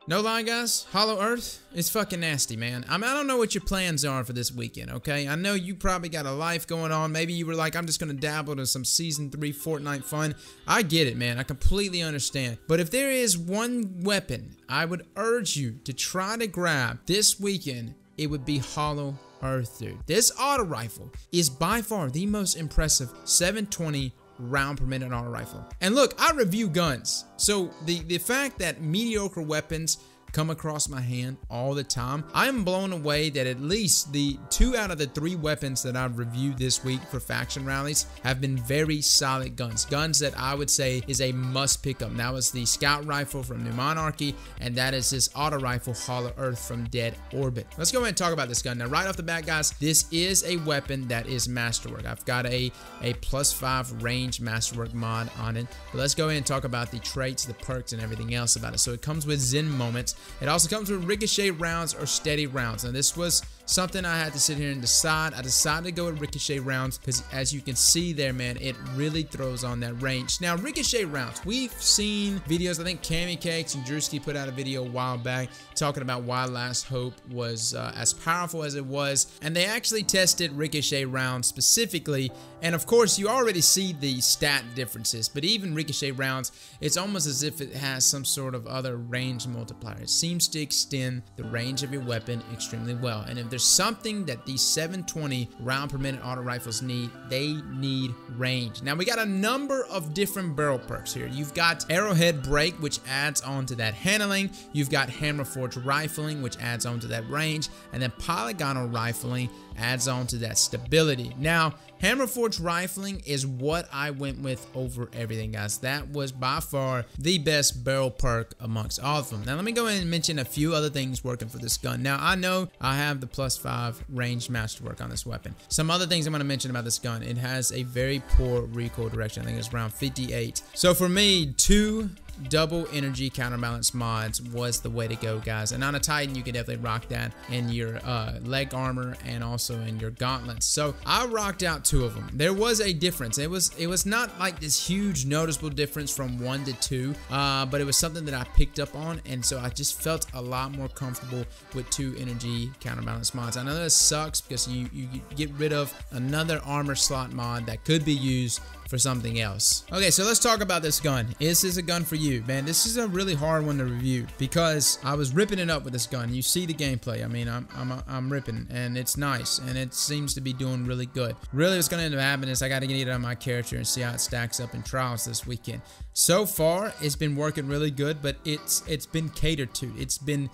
No lie, guys, Hollow Earth is fucking nasty, man. I don't know what your plans are for this weekend, okay? I know you probably got a life going on. Maybe you were like, I'm just gonna dabble in some Season 3 Fortnite fun. I get it, man. I completely understand. But if there is one weapon I would urge you to try to grab this weekend, it would be Hollow Earth, dude. This auto rifle is by far the most impressive 720 round per minute auto rifle. And look, I review guns, so the fact that mediocre weapons come across my hand all the time, I'm blown away that at least the 2 out of the 3 weapons that I've reviewed this week for faction rallies have been very solid guns that I would say is a must pick up. That was the scout rifle from New Monarchy, and that is this auto rifle Hollow Earth from Dead Orbit. Let's go ahead and talk about this gun. Now right off the bat, guys, this is a weapon that is masterwork. I've got a +5 Range Masterwork mod on it, but let's go ahead and talk about the traits, the perks, and everything else about it. So it comes with Zen moments. It also comes with ricochet rounds or steady rounds. Now this was something I had to sit here and decide. I decided to go with ricochet rounds because as you can see there, man, it really throws on that range. Now ricochet rounds, we've seen videos, I think Cammy Cakes and Drewski put out a video a while back talking about why Last Hope was as powerful as it was, and they actually tested ricochet rounds specifically, and of course you already see the stat differences, but even ricochet rounds, it's almost as if it has some sort of other range multiplier. It seems to extend the range of your weapon extremely well, and if there's something that these 720 round per minute auto rifles need, they need range. Now we got a number of different barrel perks here. You've got Arrowhead Break, which adds on to that handling. You've got Hammer Forge Rifling, which adds on to that range, and then Polygonal Rifling adds on to that stability. Now Hammer Forge Rifling is what I went with over everything, guys. That was by far the best barrel perk amongst all of them. Now let me go ahead and mention a few other things working for this gun. Now I know I have the +5 Range Masterwork on this weapon. Some other things I'm going to mention about this gun: it has a very poor recoil direction. I think it's around 58. So for me, 2 double energy counterbalance mods was the way to go, guys. And on a Titan, you can definitely rock that in your leg armor and also in your gauntlets. So I rocked out 2 of them. There was a difference. It was not like this huge noticeable difference from 1 to 2, but it was something that I picked up on, and so I just felt a lot more comfortable with 2 energy counterbalance mods. I know that sucks because you get rid of another armor slot mod that could be used for something else. Okay, so let's talk about this gun. Is this a gun for you? Man, this is a really hard one to review because I was ripping it up with this gun. You see the gameplay. I mean, I'm ripping, and it's nice, and it seems to be doing really good. Really, what's gonna end up happening is I gotta get it on my character and see how it stacks up in trials this weekend. So far, it's been working really good, but it's been catered to. It's been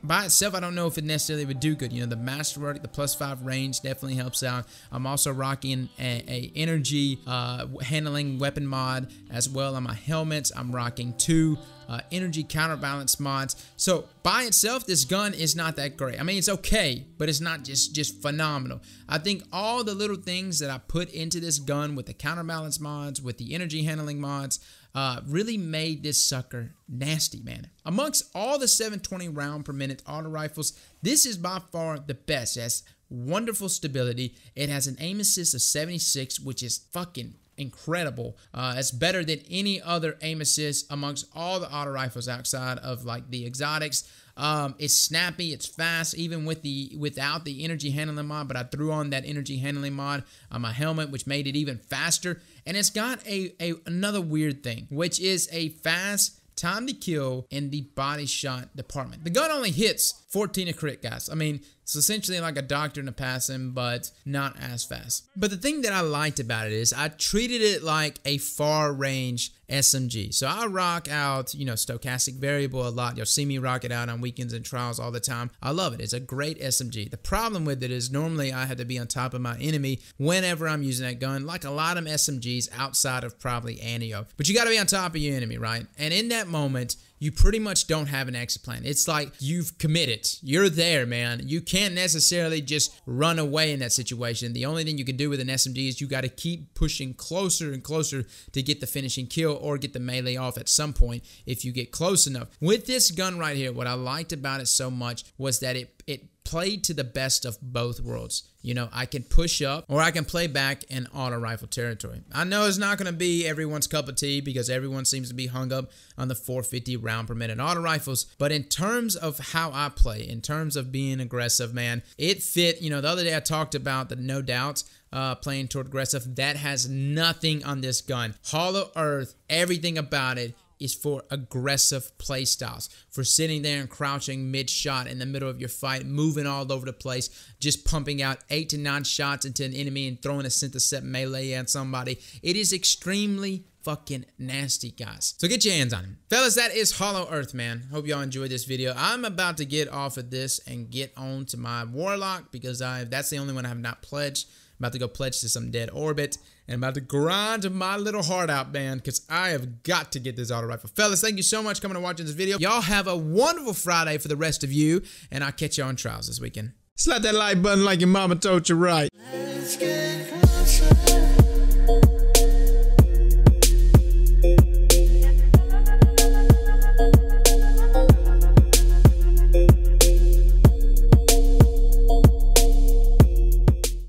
by itself. I don't know if it necessarily would do good. You know, the Masterwork, the +5 range definitely helps out. I'm also rocking a energy handling weapon mod as well on my helmets. I'm rocking 2 energy counterbalance mods. So by itself, this gun is not that great. I mean, it's okay, but it's not just phenomenal. I think all the little things that I put into this gun with the counterbalance mods, with the energy handling mods, really made this sucker nasty, man. Amongst all the 720 round per minute auto rifles, this is by far the best. It has wonderful stability. It has an aim assist of 76, which is fucking incredible. It's better than any other aim assist amongst all the auto rifles outside of like the exotics. It's snappy, it's fast, even without the energy handling mod, but I threw on that energy handling mod on my helmet, which made it even faster. And it's got another weird thing, which is a fast time to kill in the body shot department. The gun only hits 14 a crit, guys. I mean, it's essentially like a doctor in a passing, but not as fast. But the thing that I liked about it is I treated it like a far range SMG. So I rock out, you know, stochastic variable a lot. You'll see me rock it out on weekends and trials all the time. I love it. It's a great SMG. The problem with it is normally I have to be on top of my enemy whenever I'm using that gun, like a lot of SMGs outside of probably Anio. But you got to be on top of your enemy, right? And in that moment, you pretty much don't have an exit plan. It's like you've committed. You're there, man. You can't necessarily just run away in that situation. The only thing you can do with an SMG is you got to keep pushing closer and closer to get the finishing kill or get the melee off at some point if you get close enough. With this gun right here, what I liked about it so much was that it play to the best of both worlds. You know, I can push up or I can play back in auto rifle territory. I know it's not going to be everyone's cup of tea because everyone seems to be hung up on the 450 round per minute auto rifles. But in terms of how I play, in terms of being aggressive, man, it fit. You know, the other day I talked about the no doubt playing toward aggressive. That has nothing on this gun. Hollow Earth, everything about it is for aggressive play styles, for sitting there and crouching mid-shot in the middle of your fight, moving all over the place, just pumping out 8 to 9 shots into an enemy and throwing a syntheset melee at somebody. It is extremely fucking nasty, guys. So get your hands on him. Fellas, that is Hollow Earth, man. Hope y'all enjoyed this video. I'm about to get off of this and get on to my Warlock because that's the only one I have not pledged. I'm about to go pledge to some dead orbit. And I'm about to grind my little heart out, man, because I have got to get this auto rifle. Fellas, thank you so much for coming and watching this video. Y'all have a wonderful Friday for the rest of you, and I'll catch y'all on trials this weekend. Slap that like button like your mama told you right.